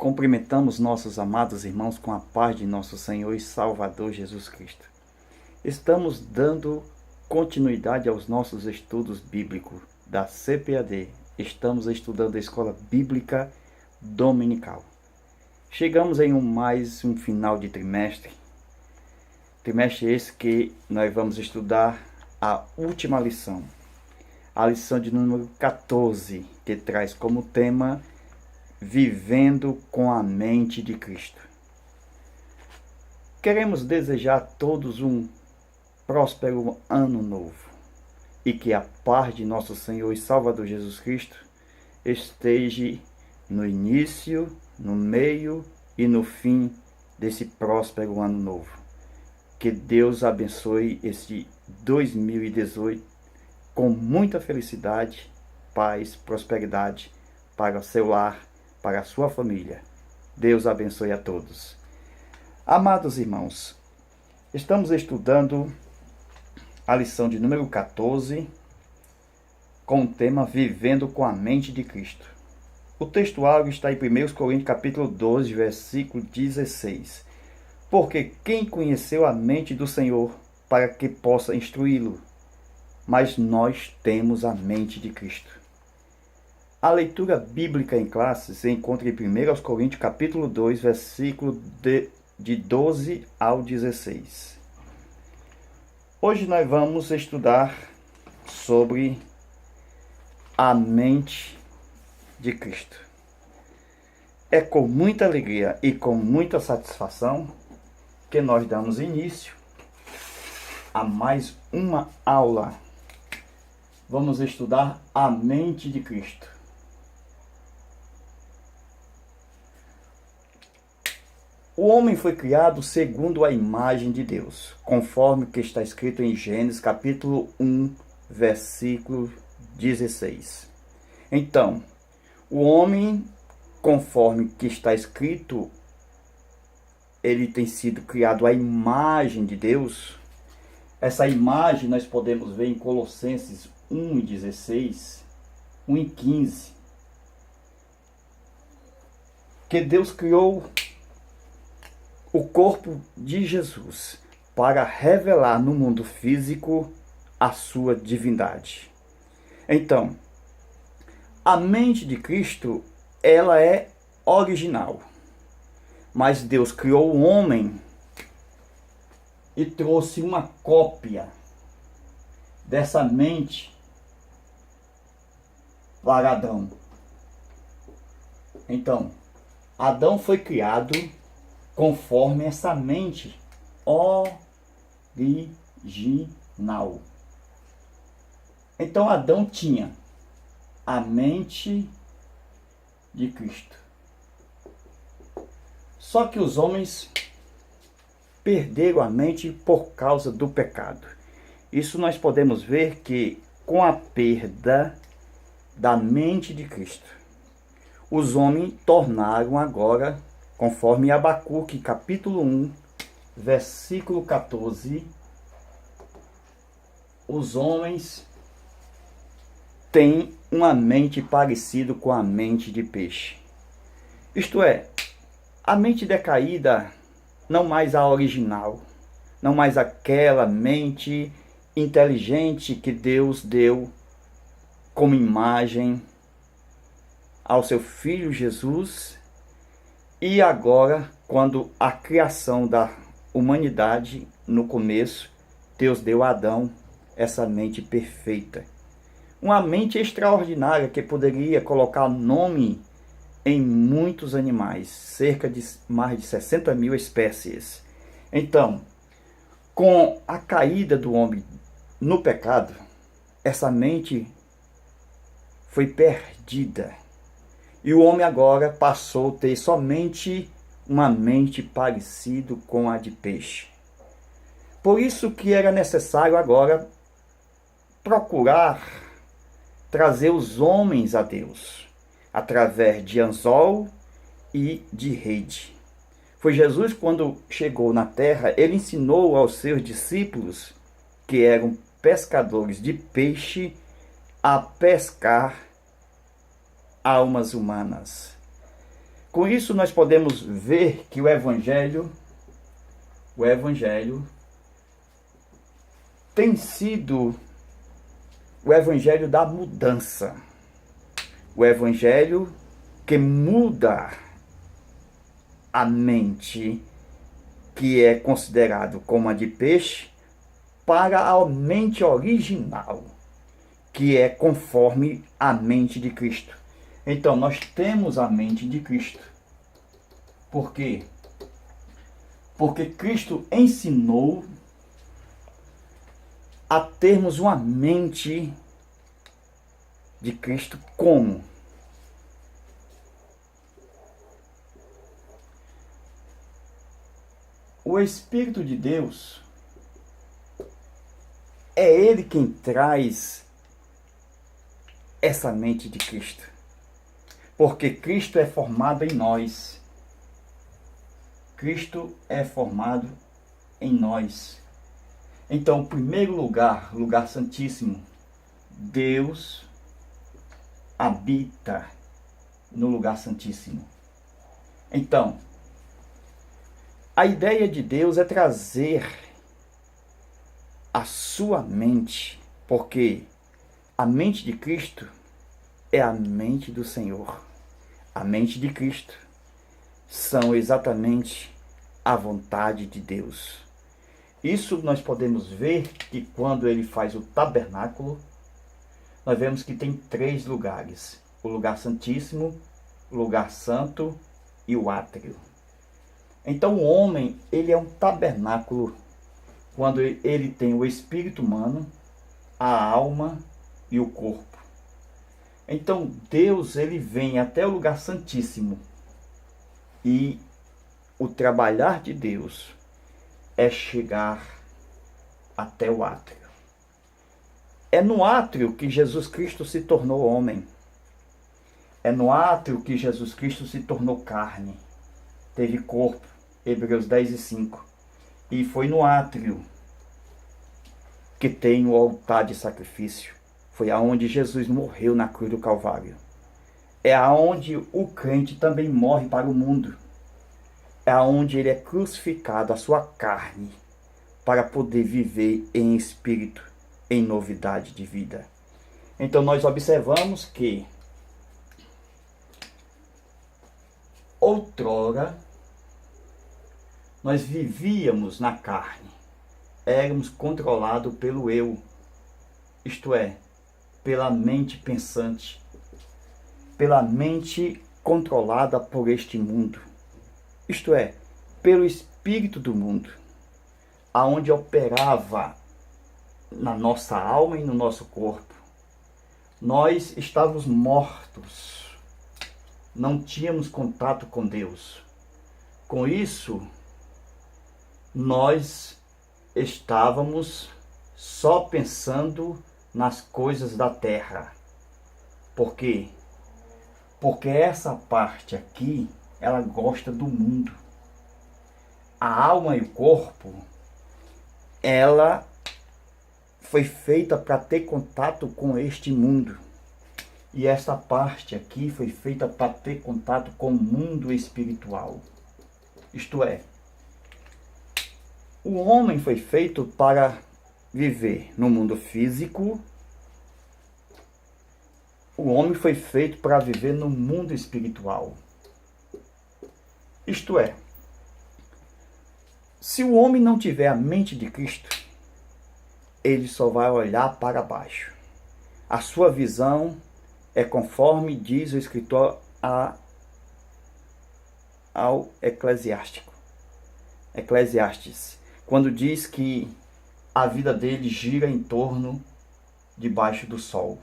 cumprimentamos nossos amados irmãos com a paz de nosso Senhor e Salvador Jesus Cristo. Estamos dando continuidade aos nossos estudos bíblicos da CPAD. Estamos estudando a Escola Bíblica Dominical. Chegamos em mais um final de trimestre. Trimestre esse que nós vamos estudar a última lição. A lição de número 14, que traz como tema Vivendo com a Mente de Cristo. Queremos desejar a todos um próspero ano novo e que a paz de nosso Senhor e Salvador Jesus Cristo esteja no início, no meio e no fim desse próspero ano novo. Que Deus abençoe esse 2018 com muita felicidade, paz, prosperidade para o seu lar, para a sua família. Deus abençoe a todos. Amados irmãos, estamos estudando a lição de número 14 com o tema Vivendo com a Mente de Cristo. O textuário está em 1 Coríntios capítulo 12, versículo 16. Porque quem conheceu a mente do Senhor para que possa instruí-lo? Mas nós temos a mente de Cristo. A leitura bíblica em classe se encontra em 1 Coríntios capítulo 2, versículo de 12 ao 16. Hoje nós vamos estudar sobre a mente de Cristo. É com muita alegria e com muita satisfação que nós damos início a mais uma aula. Vamos estudar a mente de Cristo. O homem foi criado segundo a imagem de Deus, conforme o que está escrito em Gênesis capítulo 1, versículo 16. Então, o homem, conforme o que está escrito, ele tem sido criado à imagem de Deus. Essa imagem nós podemos ver em Colossenses 1:16, 1:15, que Deus criou o corpo de Jesus para revelar no mundo físico a sua divindade. Então, a mente de Cristo, ela é original. Mas Deus criou o homem e trouxe uma cópia dessa mente para Adão. Então, Adão foi criado conforme essa mente original. Então Adão tinha a mente de Cristo. Só que os homens perderam a mente por causa do pecado. Isso nós podemos ver que com a perda da mente de Cristo, os homens tornaram agora, conforme Abacuque, capítulo 1, versículo 14, os homens têm uma mente parecida com a mente de peixe. Isto é, a mente decaída, não mais a original, não mais aquela mente inteligente que Deus deu como imagem ao seu Filho Jesus. E agora, quando a criação da humanidade, no começo, Deus deu a Adão essa mente perfeita. Uma mente extraordinária que poderia colocar nome em muitos animais, cerca de mais de 60 mil espécies. Então, com a caída do homem no pecado, essa mente foi perdida. E o homem agora passou a ter somente uma mente parecida com a de peixe. Por isso que era necessário agora procurar trazer os homens a Deus, através de anzol e de rede. Foi Jesus, quando chegou na terra, ele ensinou aos seus discípulos, que eram pescadores de peixe, a pescar almas humanas. Com isso nós podemos ver que o Evangelho tem sido o Evangelho da mudança. O Evangelho que muda a mente, que é considerado como a de peixe, para a mente original, que é conforme a mente de Cristo. Então, nós temos a mente de Cristo. Por quê? Porque Cristo ensinou a termos uma mente de Cristo como? O Espírito de Deus é Ele quem traz essa mente de Cristo. Porque Cristo é formado em nós. Cristo é formado em nós. Então, o primeiro lugar, lugar santíssimo, Deus habita no lugar santíssimo. Então, a ideia de Deus é trazer a sua mente, porque a mente de Cristo é a mente do Senhor. A mente de Cristo são exatamente a vontade de Deus. Isso nós podemos ver que quando ele faz o tabernáculo, nós vemos que tem 3 lugares: o lugar santíssimo, o lugar santo e o átrio. Então o homem, ele é um tabernáculo quando ele tem o espírito humano, a alma e o corpo. Então Deus, ele vem até o lugar santíssimo, e o trabalhar de Deus é chegar até o átrio. É no átrio que Jesus Cristo se tornou homem. É no átrio que Jesus Cristo se tornou carne, teve corpo, Hebreus 10:5. E foi no átrio que tem o altar de sacrifício. Foi aonde Jesus morreu na cruz do Calvário. É aonde o crente também morre para o mundo. É aonde ele é crucificado, a sua carne, para poder viver em espírito, em novidade de vida. Então nós observamos que outrora nós vivíamos na carne, éramos controlados pelo eu, isto é, pela mente pensante, pela mente controlada por este mundo, isto é, pelo espírito do mundo, aonde operava na nossa alma e no nosso corpo. Nós estávamos mortos, não tínhamos contato com Deus. Com isso, nós estávamos só pensando nas coisas da terra. Por quê? Porque essa parte aqui, ela gosta do mundo. A alma e o corpo, ela foi feita para ter contato com este mundo. E essa parte aqui foi feita para ter contato com o mundo espiritual. Isto é, o homem foi feito para viver no mundo físico. O homem foi feito para viver no mundo espiritual. Isto é, se o homem não tiver a mente de Cristo, ele só vai olhar para baixo. A sua visão é conforme diz o escritor ao Eclesiastes, quando diz que a vida dele gira em torno debaixo do sol.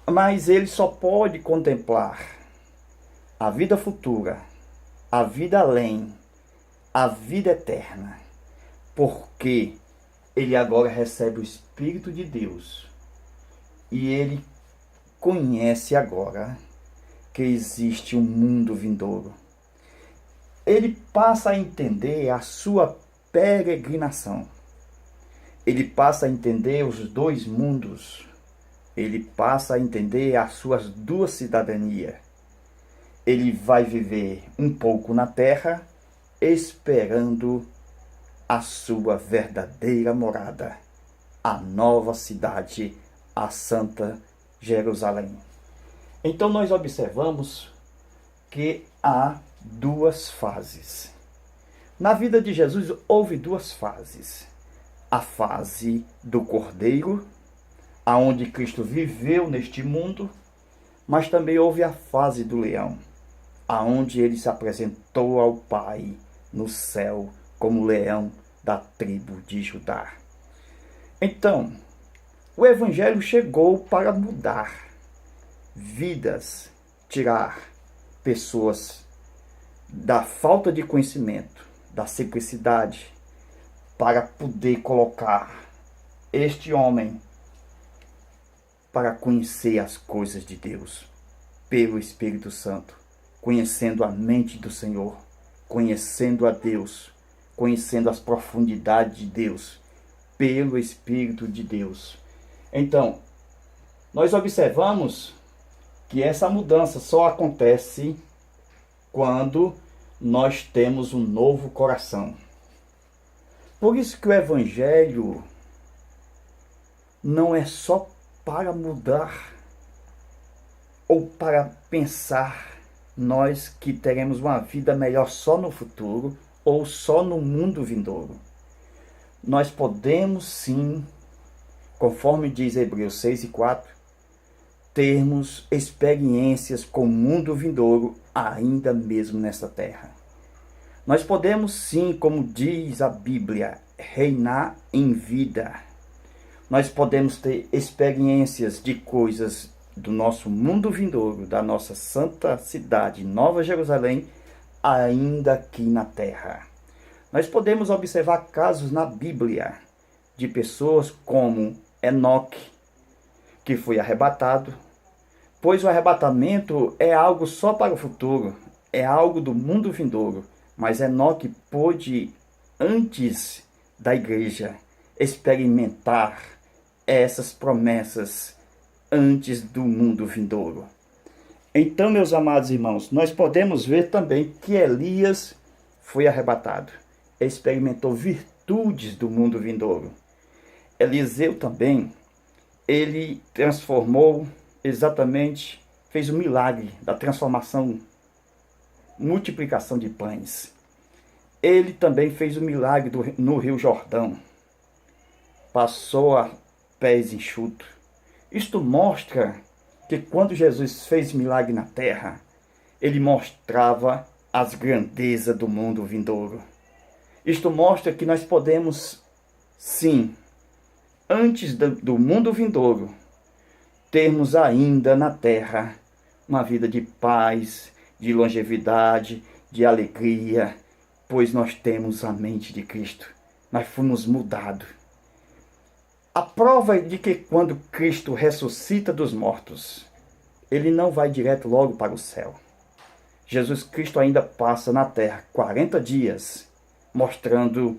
Mas ele só pode contemplar a vida futura, a vida além, a vida eterna, porque ele agora recebe o Espírito de Deus e ele conhece agora que existe um mundo vindouro. Ele passa a entender a sua peregrinação. Ele passa a entender os 2 mundos. Ele passa a entender as suas 2 cidadanias. ele vai viver um pouco na terra, esperando a sua verdadeira morada, a nova cidade, a Santa Jerusalém. Então nós observamos que há duas fases. Na vida de Jesus houve duas fases. A fase do Cordeiro, aonde Cristo viveu neste mundo, mas também houve a fase do leão, aonde ele se apresentou ao Pai no céu como leão da tribo de Judá. Então, o Evangelho chegou para mudar vidas, tirar pessoas da falta de conhecimento, da simplicidade, para poder colocar este homem para conhecer as coisas de Deus, pelo Espírito Santo, conhecendo a mente do Senhor, conhecendo a Deus, conhecendo as profundidades de Deus, pelo Espírito de Deus. Então, nós observamos que essa mudança só acontece quando nós temos um novo coração. Por isso que o Evangelho não é só para mudar ou para pensar nós que teremos uma vida melhor só no futuro ou só no mundo vindouro. Nós podemos sim, conforme diz Hebreus 6:4, termos experiências com o mundo vindouro ainda mesmo nesta terra. Nós podemos sim, como diz a Bíblia, reinar em vida. Nós podemos ter experiências de coisas do nosso mundo vindouro, da nossa santa cidade, Nova Jerusalém, ainda aqui na terra. Nós podemos observar casos na Bíblia de pessoas como Enoque, que foi arrebatado, pois o arrebatamento é algo só para o futuro, é algo do mundo vindouro, mas Enoque pôde, antes da igreja, experimentar essas promessas antes do mundo vindouro. Então, meus amados irmãos, nós podemos ver também que Elias foi arrebatado, experimentou virtudes do mundo vindouro. Eliseu também, ele transformou exatamente, fez o milagre da transformação, multiplicação de pães. Ele também fez o milagre no Rio Jordão, passou a pés enxutos. Isto mostra que quando Jesus fez milagre na terra, ele mostrava as grandezas do mundo vindouro. Isto mostra que nós podemos, sim, antes do mundo vindouro, termos ainda na terra uma vida de paz, de longevidade, de alegria, pois nós temos a mente de Cristo. Nós fomos mudados. A prova é de que quando Cristo ressuscita dos mortos, ele não vai direto logo para o céu. Jesus Cristo ainda passa na terra 40 dias, mostrando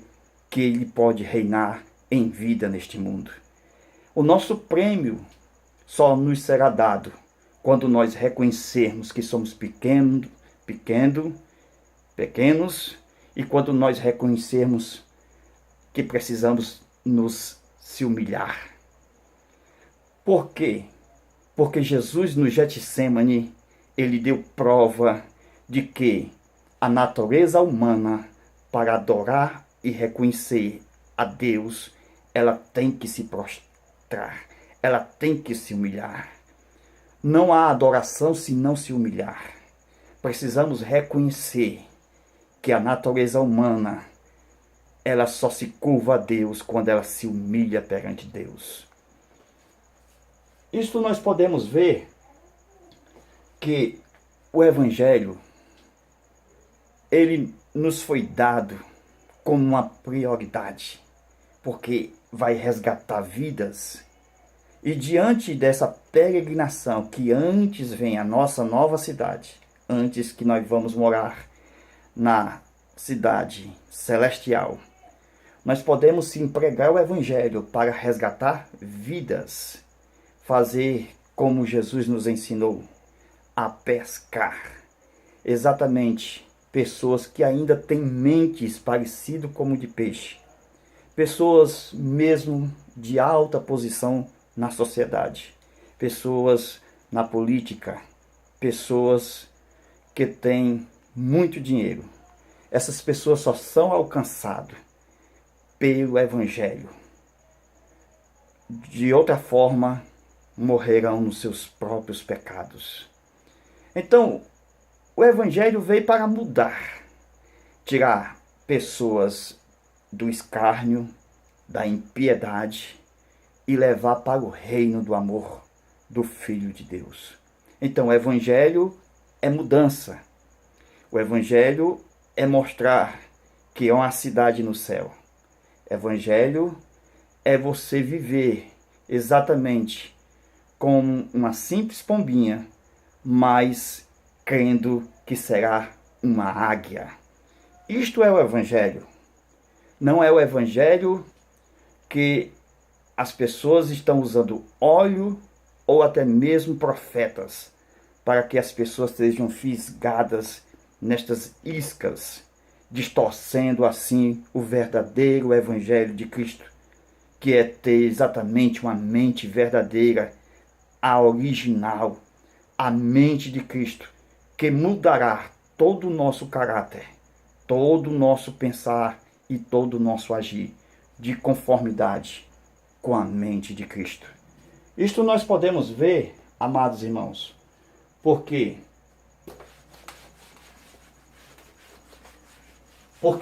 que ele pode reinar em vida neste mundo. O nosso prêmio só nos será dado quando nós reconhecermos que somos pequenos, e quando nós reconhecermos que precisamos se humilhar. Por quê? Porque Jesus no Getsemane, ele deu prova de que a natureza humana, para adorar e reconhecer a Deus, ela tem que se prostrar, ela tem que se humilhar. Não há adoração se não se humilhar. Precisamos reconhecer que a natureza humana, ela só se curva a Deus quando ela se humilha perante Deus. Isto nós podemos ver que o Evangelho, ele nos foi dado como uma prioridade, porque vai resgatar vidas. E diante dessa peregrinação, que antes vem a nossa nova cidade, antes que nós vamos morar na cidade celestial, nós podemos sim pregar o Evangelho para resgatar vidas, fazer como Jesus nos ensinou, a pescar. exatamente pessoas que ainda têm mentes parecidas como de peixe. Pessoas mesmo de alta posição na sociedade. Pessoas na política. Pessoas que têm muito dinheiro. Essas pessoas só são alcançadas pelo Evangelho. De outra forma, morrerão nos seus próprios pecados. Então, o Evangelho veio para mudar, tirar pessoas do escárnio, da impiedade e levar para o reino do amor do Filho de Deus. Então, o Evangelho é mudança. O Evangelho é mostrar que é uma cidade no céu. Evangelho é você viver exatamente como uma simples pombinha, mas crendo que será uma águia. Isto é o Evangelho. Não é o Evangelho que as pessoas estão usando óleo ou até mesmo profetas para que as pessoas sejam fisgadas nestas iscas, distorcendo assim o verdadeiro Evangelho de Cristo, que é ter exatamente uma mente verdadeira, a original, a mente de Cristo, que mudará todo o nosso caráter, todo o nosso pensar e todo o nosso agir, de conformidade com a mente de Cristo. Isto nós podemos ver, amados irmãos, porque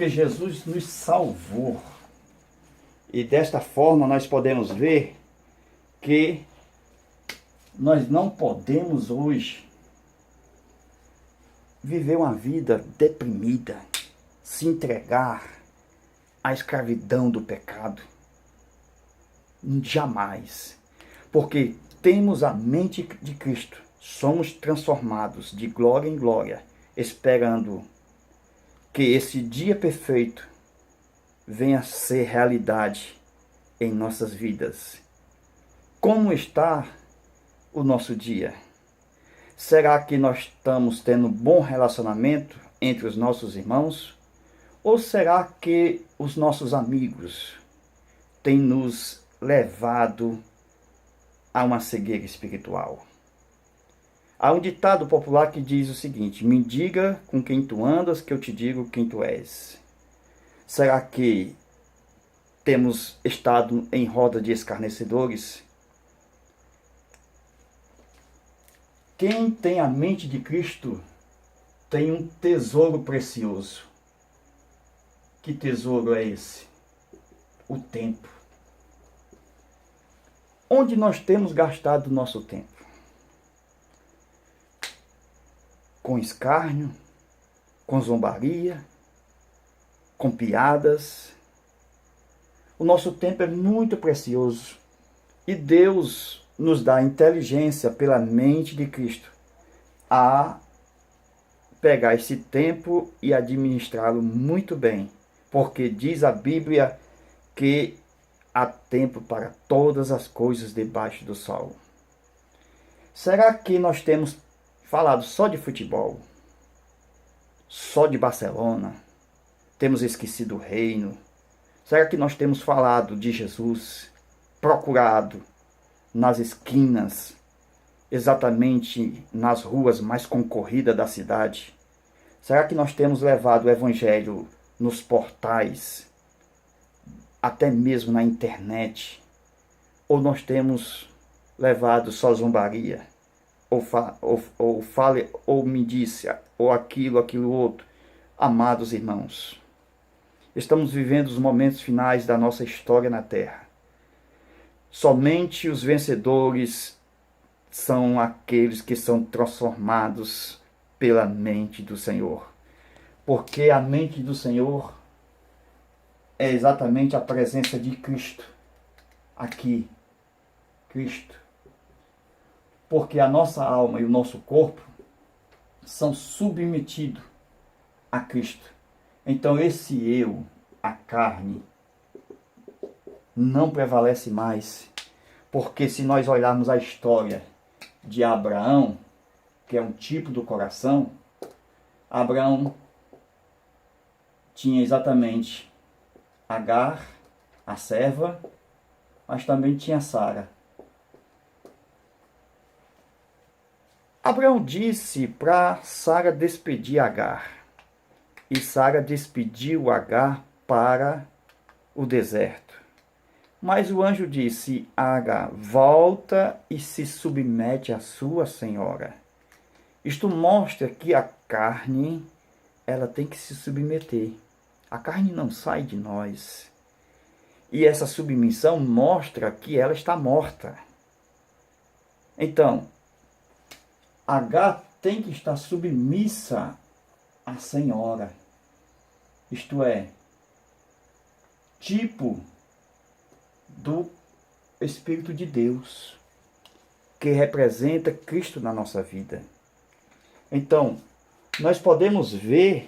Jesus nos salvou. E desta forma nós podemos ver que nós não podemos hoje viver uma vida deprimida, se entregar à escravidão do pecado. Jamais. Porque temos a mente de Cristo, somos transformados de glória em glória, esperando que esse dia perfeito venha a ser realidade em nossas vidas. Como está o nosso dia? Será que nós estamos tendo um bom relacionamento entre os nossos irmãos? Ou será que os nossos amigos têm nos levado a uma cegueira espiritual? Há um ditado popular que diz o seguinte: me diga com quem tu andas, que eu te digo quem tu és. Será que temos estado em roda de escarnecedores? Quem tem a mente de Cristo tem um tesouro precioso. Que tesouro é esse? O tempo. Onde nós temos gastado o nosso tempo? Com escárnio, com zombaria, com piadas. O nosso tempo é muito precioso e Deus nos dá inteligência pela mente de Cristo a pegar esse tempo e administrá-lo muito bem, porque diz a Bíblia que há tempo para todas as coisas debaixo do sol. Será que nós temos falado só de futebol? Só de Barcelona? Temos esquecido o reino? Será que nós temos falado de Jesus, procurado nas esquinas, exatamente nas ruas mais concorridas da cidade? Será que nós temos levado o Evangelho nos portais, até mesmo na internet? Ou nós temos levado só zombaria? Ou me disse, ou aquilo outro? Amados irmãos, estamos vivendo os momentos finais da nossa história na Terra. Somente os vencedores são aqueles que são transformados pela mente do Senhor. Porque a mente do Senhor é exatamente a presença de Cristo. Aqui, Cristo. Porque a nossa alma e o nosso corpo são submetidos a Cristo. Então esse eu, a carne, não prevalece mais. Porque se nós olharmos a história de Abraão, que é um tipo do coração, Abraão tinha exatamente Agar, a serva, mas também tinha Sara. Abraão disse para Sara despedir Agar, e Sara despediu Agar para o deserto. Mas o anjo disse a Agar: volta e se submete à sua senhora. Isto mostra que a carne, ela tem que se submeter. A carne não sai de nós. E essa submissão mostra que ela está morta. Então, Agar tem que estar submissa à senhora. Isto é, tipo do Espírito de Deus, que representa Cristo na nossa vida. Então, nós podemos ver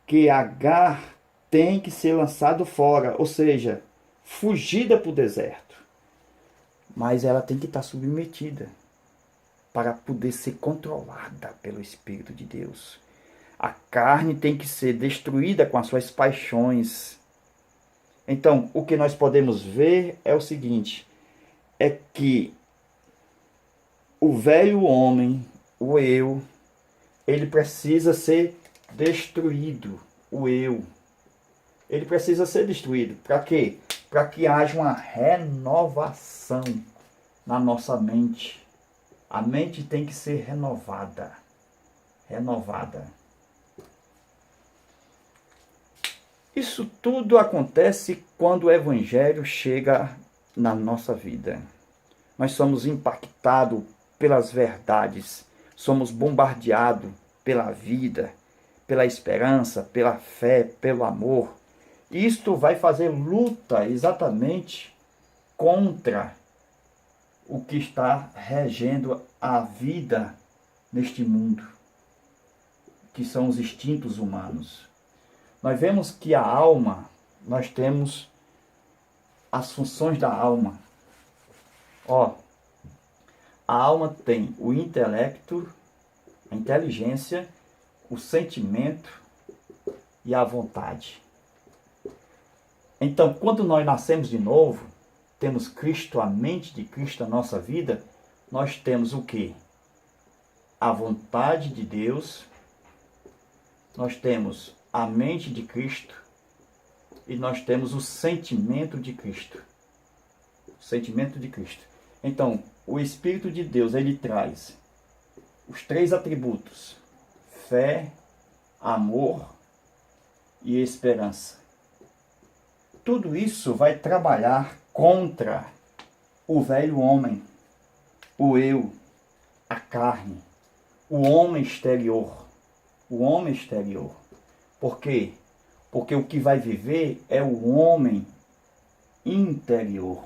que Agar tem que ser lançado fora, ou seja, fugida para o deserto. Mas ela tem que estar submetida para poder ser controlada pelo Espírito de Deus. A carne tem que ser destruída com as suas paixões. Então, o que nós podemos ver é o seguinte, é que o velho homem, o eu, ele precisa ser destruído, o eu. Ele precisa ser destruído. Para quê? Para que haja uma renovação na nossa mente. A mente tem que ser renovada. Renovada. Isso tudo acontece quando o Evangelho chega na nossa vida. Nós somos impactados pelas verdades. Somos bombardeados pela vida, pela esperança, pela fé, pelo amor. Isto vai fazer luta exatamente contra o que está regendo a vida neste mundo, que são os instintos humanos. Nós vemos que a alma, nós temos as funções da alma. A alma tem o intelecto, a inteligência, o sentimento e a vontade. Então, quando nós nascemos de novo, temos Cristo, a mente de Cristo na nossa vida, nós temos o quê? A vontade de Deus, nós temos a mente de Cristo e nós temos o sentimento de Cristo. O sentimento de Cristo. Então, o Espírito de Deus, ele traz os 3 atributos: fé, amor e esperança. Tudo isso vai trabalhar contra o velho homem, o eu, a carne, o homem exterior. O homem exterior. Por quê? Porque o que vai viver é o homem interior.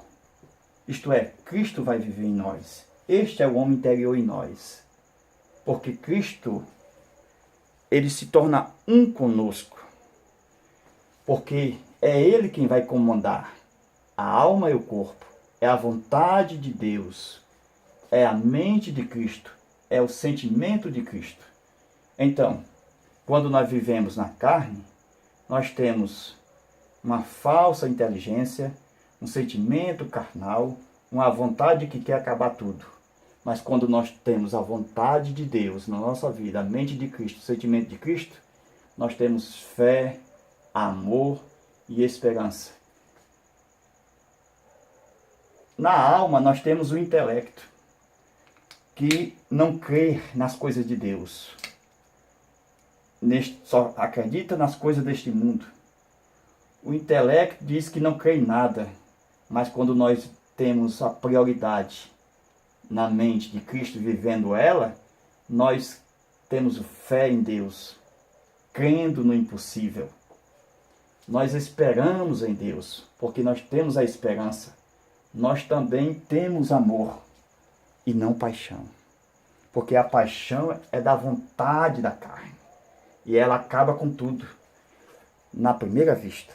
Isto é, Cristo vai viver em nós. Este é o homem interior em nós. Porque Cristo, ele se torna um conosco. Porque é ele quem vai comandar a alma e o corpo. É a vontade de Deus. É a mente de Cristo. É o sentimento de Cristo. Então, quando nós vivemos na carne, nós temos uma falsa inteligência, um sentimento carnal, uma vontade que quer acabar tudo. Mas quando nós temos a vontade de Deus na nossa vida, a mente de Cristo, o sentimento de Cristo, nós temos fé, amor e esperança. Na alma nós temos o intelecto, que não crê nas coisas de Deus. Só acredita nas coisas deste mundo. O intelecto diz que não crê em nada, mas quando nós temos a prioridade na mente de Cristo, vivendo ela, nós temos fé em Deus, crendo no impossível. Nós esperamos em Deus, porque nós temos a esperança. Nós também temos amor e não paixão, porque a paixão é da vontade da carne e ela acaba com tudo na primeira vista.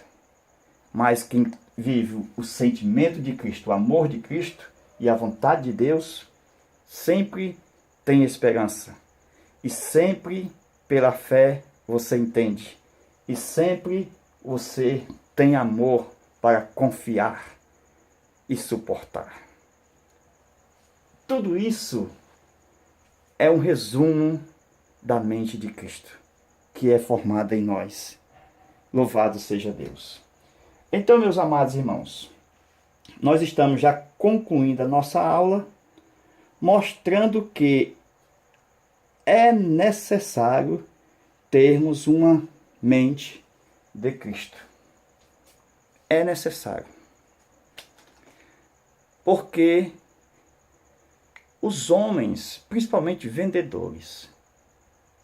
Mas quem vive o sentimento de Cristo, o amor de Cristo e a vontade de Deus, sempre tem esperança e sempre pela fé você entende. E sempre você tem amor para confiar e suportar. Tudo isso é um resumo da mente de Cristo, que é formada em nós. Louvado seja Deus. Então, meus amados irmãos, nós estamos já concluindo a nossa aula, mostrando que é necessário termos uma mente de Cristo. É necessário. Porque os homens, principalmente vendedores,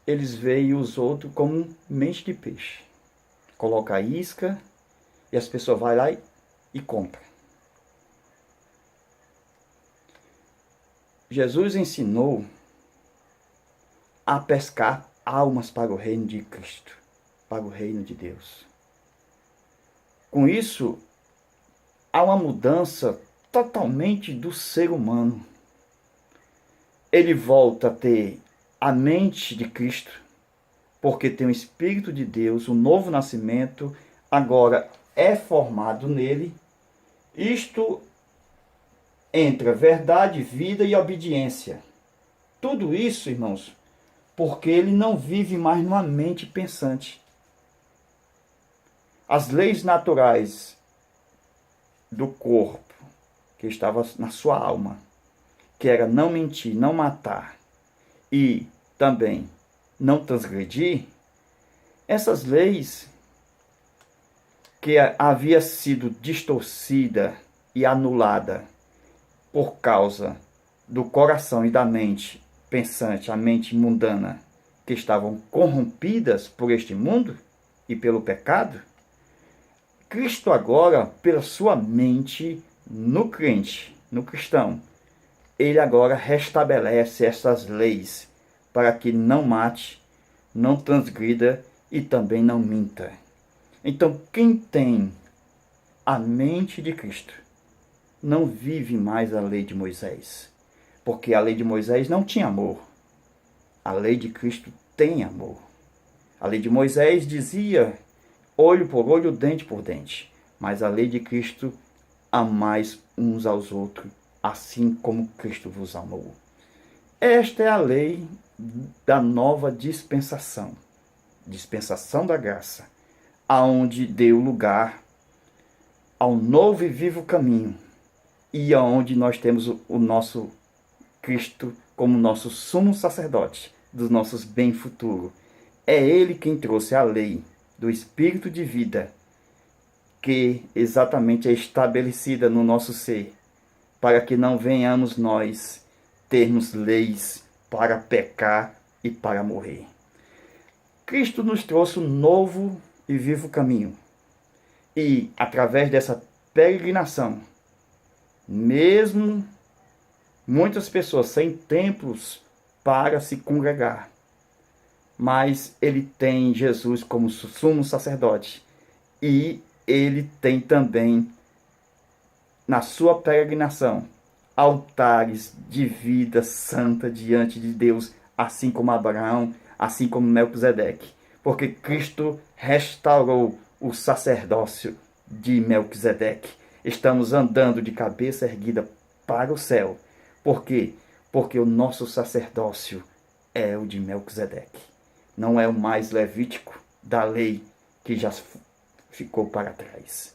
eles veem os outros como mente de peixe. Coloca a isca e as pessoas vão lá e compram. Jesus ensinou a pescar almas para o reino de Cristo, para o reino de Deus. Com isso, há uma mudança totalmente do ser humano. Ele volta a ter a mente de Cristo, porque tem o Espírito de Deus, o novo nascimento, agora é formado nele. Isto entra verdade, vida e obediência. Tudo isso, irmãos, porque ele não vive mais numa mente pensante. As leis naturais do corpo, que estava na sua alma, que era não mentir, não matar e também não transgredir, essas leis que havia sido distorcida e anulada por causa do coração e da mente pensante, a mente mundana, que estavam corrompidas por este mundo e pelo pecado, Cristo agora, pela sua mente no crente, no cristão, ele agora restabelece essas leis para que não mate, não transgrida e também não minta. Então, quem tem a mente de Cristo não vive mais a lei de Moisés, porque a lei de Moisés não tinha amor. A lei de Cristo tem amor. A lei de Moisés dizia olho por olho, dente por dente, mas a lei de Cristo, amais uns aos outros, assim como Cristo vos amou. Esta é a lei da nova dispensação, dispensação da graça, aonde deu lugar ao novo e vivo caminho, e aonde nós temos o nosso Cristo como nosso sumo sacerdote dos nossos bem futuro. É ele quem trouxe a lei do Espírito de vida, que exatamente é estabelecida no nosso ser, para que não venhamos nós termos leis para pecar e para morrer. Cristo nos trouxe um novo e vivo caminho. E, através dessa peregrinação, mesmo muitas pessoas sem templos para se congregar, mas ele tem Jesus como sumo sacerdote. E ele tem também, na sua peregrinação, altares de vida santa diante de Deus, assim como Abraão, assim como Melquisedeque. Porque Cristo restaurou o sacerdócio de Melquisedeque. Estamos andando de cabeça erguida para o céu. Por quê? Porque o nosso sacerdócio é o de Melquisedeque. Não é o mais levítico da lei que já ficou para trás.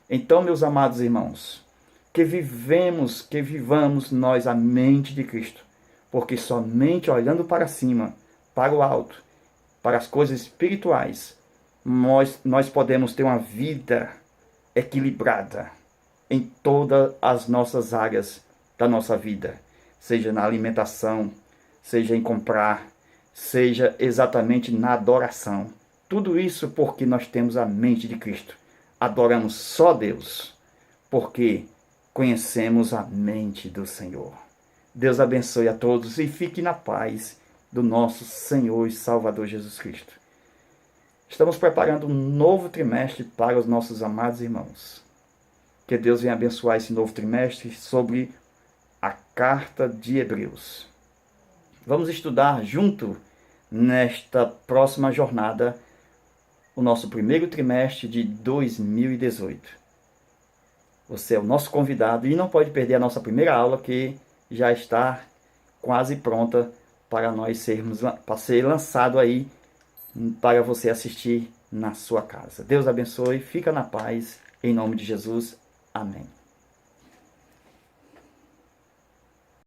Então, meus amados irmãos, que vivamos nós a mente de Cristo, porque somente olhando para cima, para o alto, para as coisas espirituais, nós podemos ter uma vida equilibrada em todas as nossas áreas da nossa vida, seja na alimentação, seja em comprar, seja exatamente na adoração. Tudo isso porque nós temos a mente de Cristo. Adoramos só Deus, porque conhecemos a mente do Senhor. Deus abençoe a todos e fique na paz do nosso Senhor e Salvador Jesus Cristo. Estamos preparando um novo trimestre para os nossos amados irmãos. Que Deus venha abençoar esse novo trimestre sobre a carta de Hebreus. Vamos estudar junto nesta próxima jornada, o nosso primeiro trimestre de 2018. Você é o nosso convidado e não pode perder a nossa primeira aula, que já está quase pronta para ser lançado aí para você assistir na sua casa. Deus abençoe, fica na paz, em nome de Jesus. Amém.